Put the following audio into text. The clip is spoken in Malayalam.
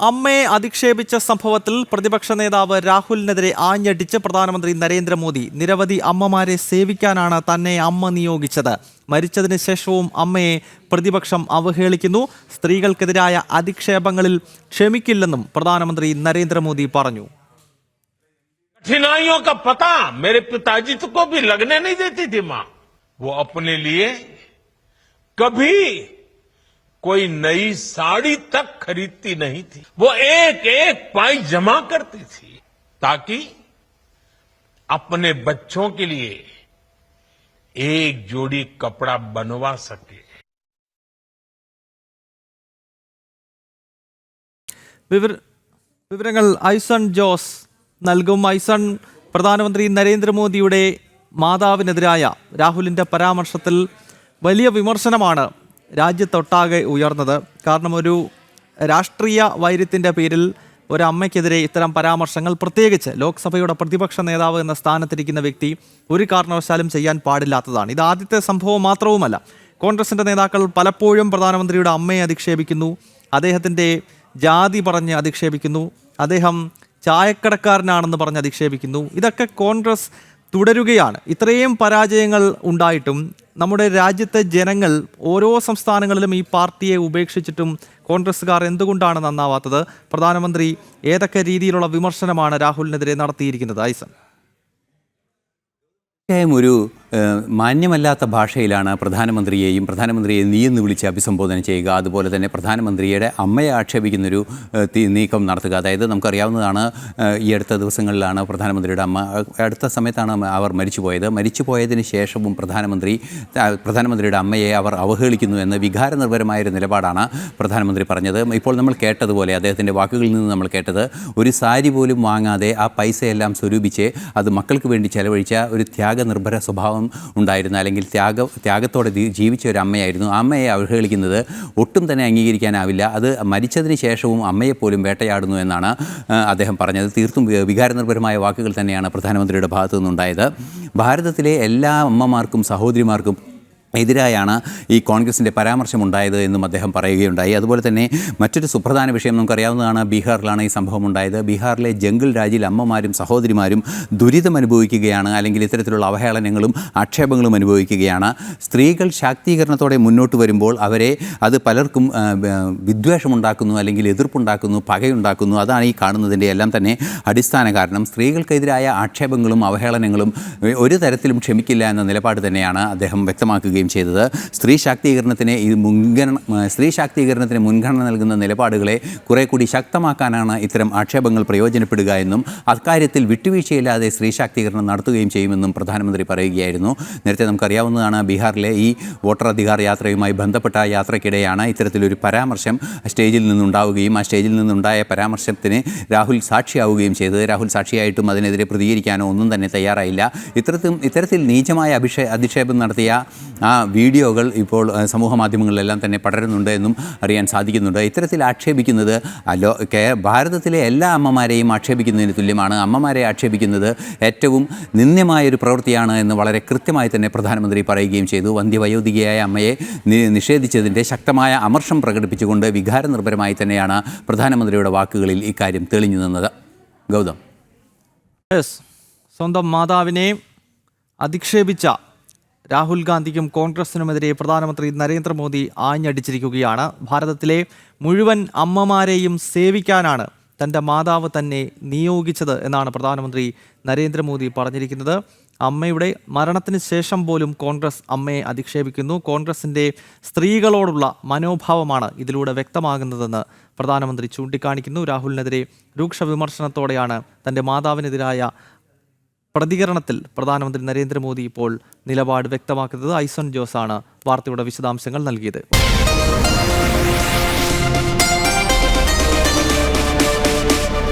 അമ്മയെ അധിക്ഷേപിച്ച സംഭവത്തിൽ പ്രതിപക്ഷ നേതാവ് രാഹുലിനെതിരെ ആഞ്ഞടിച്ച് പ്രധാനമന്ത്രി നരേന്ദ്രമോദി. നിരവധി അമ്മമാരെ സേവിക്കാനാണ് തന്നെ അമ്മ നിയോഗിച്ചത്. മരിച്ചതിന് ശേഷവും അമ്മയെ പ്രതിപക്ഷം അവഹേളിക്കുന്നു. സ്ത്രീകൾക്കെതിരായ അധിക്ഷേപങ്ങളിൽ ക്ഷമിക്കില്ലെന്നും പ്രധാനമന്ത്രി നരേന്ദ്രമോദി പറഞ്ഞു. कठिनाइयों का पता मेरे पिताजी को भी लगने नहीं देती थी मां। वो अपने लिए कभी कोई नई साड़ी तक खरीदती नहीं थी। वो एक एक पाई जमा करती थी ताकि अपने बच्चों के लिए एक जोड़ी कपड़ा बनवा सके। വിവരങ്ങൾ ഐസൺ ജോസ് നൽകും. ഐസൺ, പ്രധാനമന്ത്രി നരേന്ദ്രമോദിയുടെ മാതാവിനെതിരായ രാഹുലിൻ്റെ പരാമർശത്തിൽ വലിയ വിമർശനമാണ് രാജ്യത്തൊട്ടാകെ ഉയർന്നത്. കാരണം ഒരു രാഷ്ട്രീയ വൈര്യത്തിൻ്റെ പേരിൽ ഒരമ്മയ്ക്കെതിരെ ഇത്തരം പരാമർശങ്ങൾ, പ്രത്യേകിച്ച് ലോക്സഭയുടെ പ്രതിപക്ഷ നേതാവ് എന്ന സ്ഥാനത്തിരിക്കുന്ന വ്യക്തി ഒരു കാരണവശാലും ചെയ്യാൻ പാടില്ലാത്തതാണ്. ഇത് ആദ്യത്തെ സംഭവം മാത്രവുമല്ല. കോൺഗ്രസിൻ്റെ നേതാക്കൾ പലപ്പോഴും പ്രധാനമന്ത്രിയുടെ അമ്മയെ അധിക്ഷേപിക്കുന്നു, അദ്ദേഹത്തിൻ്റെ ജാതി പറഞ്ഞ് അധിക്ഷേപിക്കുന്നു, അദ്ദേഹം ചായക്കടക്കാരനാണെന്ന് പറഞ്ഞ് അധിക്ഷേപിക്കുന്നു. ഇതൊക്കെ കോൺഗ്രസ് തുടരുകയാണ്. ഇത്രയും പരാജയങ്ങൾ ഉണ്ടായിട്ടും നമ്മുടെ രാജ്യത്തെ ജനങ്ങൾ ഓരോ സംസ്ഥാനങ്ങളിലും ഈ പാർട്ടിയെ ഉപേക്ഷിച്ചിട്ടും കോൺഗ്രസ്സുകാർ എന്തുകൊണ്ടാണ് നന്നാവാത്തത്? പ്രധാനമന്ത്രി ഏതൊക്കെ രീതിയിലുള്ള വിമർശനമാണ് രാഹുലിനെതിരെ നടത്തിയിരിക്കുന്നത്? ഐസൻ, ഒരു മാന്യമല്ലാത്ത ഭാഷയിലാണ് പ്രധാനമന്ത്രിയെ നീ എന്ന് വിളിച്ച് അഭിസംബോധന ചെയ്യുക. അതുപോലെ തന്നെ പ്രധാനമന്ത്രിയുടെ അമ്മയെ ആക്ഷേപിക്കുന്നൊരു നീക്കം നടത്തുക. അതായത് നമുക്കറിയാവുന്നതാണ്, ഈ അടുത്ത ദിവസങ്ങളിലാണ് പ്രധാനമന്ത്രിയുടെ അമ്മ, അടുത്ത സമയത്താണ് അവർ മരിച്ചുപോയതിന് ശേഷവും പ്രധാനമന്ത്രിയുടെ അമ്മയെ അവർ അവഹേളിക്കുന്നു എന്ന് വികാരനിർഭരമായൊരു നിലപാടാണ് പ്രധാനമന്ത്രി പറഞ്ഞത്. ഇപ്പോൾ നമ്മൾ കേട്ടതുപോലെ, അദ്ദേഹത്തിൻ്റെ വാക്കുകളിൽ നിന്ന് നമ്മൾ കേട്ടത്, ഒരു സാരി പോലും വാങ്ങാതെ ആ പൈസയെല്ലാം സ്വരൂപിച്ച് അത് മക്കൾക്ക് വേണ്ടി ചെലവഴിച്ച ഒരു ത്യാഗനിർഭര സ്വഭാവം ഉണ്ടായിരുന്ന, അല്ലെങ്കിൽ ത്യാഗത്തോടെ ജീവിച്ച ഒരു അമ്മയായിരുന്നു. അമ്മയെ അവഹേളിക്കുന്നത് ഒട്ടും തന്നെ അംഗീകരിക്കാനാവില്ല. അത് മരിച്ചതിന് ശേഷവും അമ്മയെപ്പോലും വേട്ടയാടുന്നു എന്നാണ് അദ്ദേഹം പറഞ്ഞത്. തീർത്തും വികാരനിർഭരമായ വാക്കുകൾ തന്നെയാണ് പ്രധാനമന്ത്രിയുടെ ഭാഗത്തു നിന്നുണ്ടായത്. ഭാരതത്തിലെ എല്ലാ അമ്മമാർക്കും സഹോദരിമാർക്കും എതിരായാണ് ഈ കോൺഗ്രസിൻ്റെ പരാമർശമുണ്ടായത് എന്നും അദ്ദേഹം പറയുകയുണ്ടായി. അതുപോലെ തന്നെ മറ്റൊരു സുപ്രധാന വിഷയം നമുക്കറിയാവുന്നതാണ്, ബീഹാറിലാണ് ഈ സംഭവം ഉണ്ടായത്. ബീഹാറിലെ ജംഗിൾ രാജിൽ അമ്മമാരും സഹോദരിമാരും ദുരിതം അനുഭവിക്കുകയാണ്, അല്ലെങ്കിൽ ഇത്തരത്തിലുള്ള അവഹേളനങ്ങളും ആക്ഷേപങ്ങളും അനുഭവിക്കുകയാണ്. സ്ത്രീകൾ ശാക്തീകരണത്തോടെ മുന്നോട്ട് വരുമ്പോൾ അത് പലർക്കും വിദ്വേഷമുണ്ടാക്കുന്നു, അല്ലെങ്കിൽ എതിർപ്പുണ്ടാക്കുന്നു, പകയുണ്ടാക്കുന്നു. അതാണ് ഈ കാണുന്നതിൻ്റെ എല്ലാം തന്നെ അടിസ്ഥാന കാരണം. സ്ത്രീകൾക്കെതിരായ ആക്ഷേപങ്ങളും അവഹേളനങ്ങളും ഒരു തരത്തിലും ക്ഷമിക്കില്ല എന്ന നിലപാട് തന്നെയാണ് അദ്ദേഹം വ്യക്തമാക്കുകയും ചെയ്തത്. സ്ത്രീ ശാക്തീകരണത്തിന് മുൻഗണന നൽകുന്ന നിലപാടുകളെ കുറെ കൂടി ശക്തമാക്കാനാണ് ഇത്തരം ആക്ഷേപങ്ങൾ പ്രയോജനപ്പെടുക എന്നും അക്കാര്യത്തിൽ വിട്ടുവീഴ്ചയില്ലാതെ സ്ത്രീ ശാക്തീകരണം നടത്തുകയും ചെയ്യുമെന്നും പ്രധാനമന്ത്രി പറയുകയായിരുന്നു. നേരത്തെ നമുക്കറിയാവുന്നതാണ്, ബീഹാറിലെ ഈ വോട്ടർ അധികാർ യാത്രയുമായി ബന്ധപ്പെട്ട യാത്രയ്ക്കിടെയാണ് ഇത്തരത്തിലൊരു പരാമർശം സ്റ്റേജിൽ നിന്നുണ്ടാവുകയും ആ സ്റ്റേജിൽ നിന്നുണ്ടായ പരാമർശത്തിന് രാഹുൽ സാക്ഷിയാവുകയും ചെയ്തത്. രാഹുൽ സാക്ഷിയായിട്ടും അതിനെതിരെ പ്രതികരിക്കാനോ ഒന്നും തന്നെ തയ്യാറായില്ല. ഇത്തരത്തിൽ നീചമായ അധിക്ഷേപം നടത്തിയ ആ വീഡിയോകൾ ഇപ്പോൾ സമൂഹ മാധ്യമങ്ങളിലെല്ലാം തന്നെ പടരുന്നുണ്ട് എന്നും അറിയാൻ സാധിക്കുന്നുണ്ട്. ഇത്തരത്തിൽ ആക്ഷേപിക്കുന്നത് ഭാരതത്തിലെ എല്ലാ അമ്മമാരെയും ആക്ഷേപിക്കുന്നതിന് തുല്യമാണ്. അമ്മമാരെ ആക്ഷേപിക്കുന്നത് ഏറ്റവും നിന്ദ്യമായൊരു പ്രവൃത്തിയാണ് എന്ന് വളരെ കൃത്യമായി തന്നെ പ്രധാനമന്ത്രി പറയുകയും ചെയ്തു. വന്ധ്യവയോധികയായ അമ്മയെ നിഷേധിച്ചതിൻ്റെ ശക്തമായ അമർഷം പ്രകടിപ്പിച്ചുകൊണ്ട് വികാരനിർഭരമായി തന്നെയാണ് പ്രധാനമന്ത്രിയുടെ വാക്കുകളിൽ ഇക്കാര്യം തെളിഞ്ഞു നിന്നത്. ഗൗതം, സ്വന്തം മാതാവിനെ അധിക്ഷേപിച്ച രാഹുൽ ഗാന്ധിക്കും കോൺഗ്രസിനുമെതിരെ പ്രധാനമന്ത്രി നരേന്ദ്രമോദി ആഞ്ഞടിച്ചിരിക്കുകയാണ്. ഭാരതത്തിലെ മുഴുവൻ അമ്മമാരെയും സേവിക്കാനാണ് തൻ്റെ മാതാവ് തന്നെ നിയോഗിച്ചത് എന്നാണ് പ്രധാനമന്ത്രി നരേന്ദ്രമോദി പറഞ്ഞിരിക്കുന്നത്. അമ്മയുടെ മരണത്തിന് ശേഷം പോലും കോൺഗ്രസ് അമ്മയെ അധിക്ഷേപിക്കുന്നു. കോൺഗ്രസിൻ്റെ സ്ത്രീകളോടുള്ള മനോഭാവമാണ് ഇതിലൂടെ വ്യക്തമാകുന്നതെന്ന് പ്രധാനമന്ത്രി ചൂണ്ടിക്കാണിക്കുന്നു. രാഹുലിനെതിരെ രൂക്ഷ വിമർശനത്തോടെയാണ് തൻ്റെ മാതാവിനെതിരായ പ്രതികരണത്തിൽ പ്രധാനമന്ത്രി നരേന്ദ്രമോദി ഇപ്പോൾ നിലപാട് വ്യക്തമാക്കുന്നത്. ഐസൺ ജോസാണ് വാർത്തയുടെ വിശദാംശങ്ങൾ നൽകിയത്.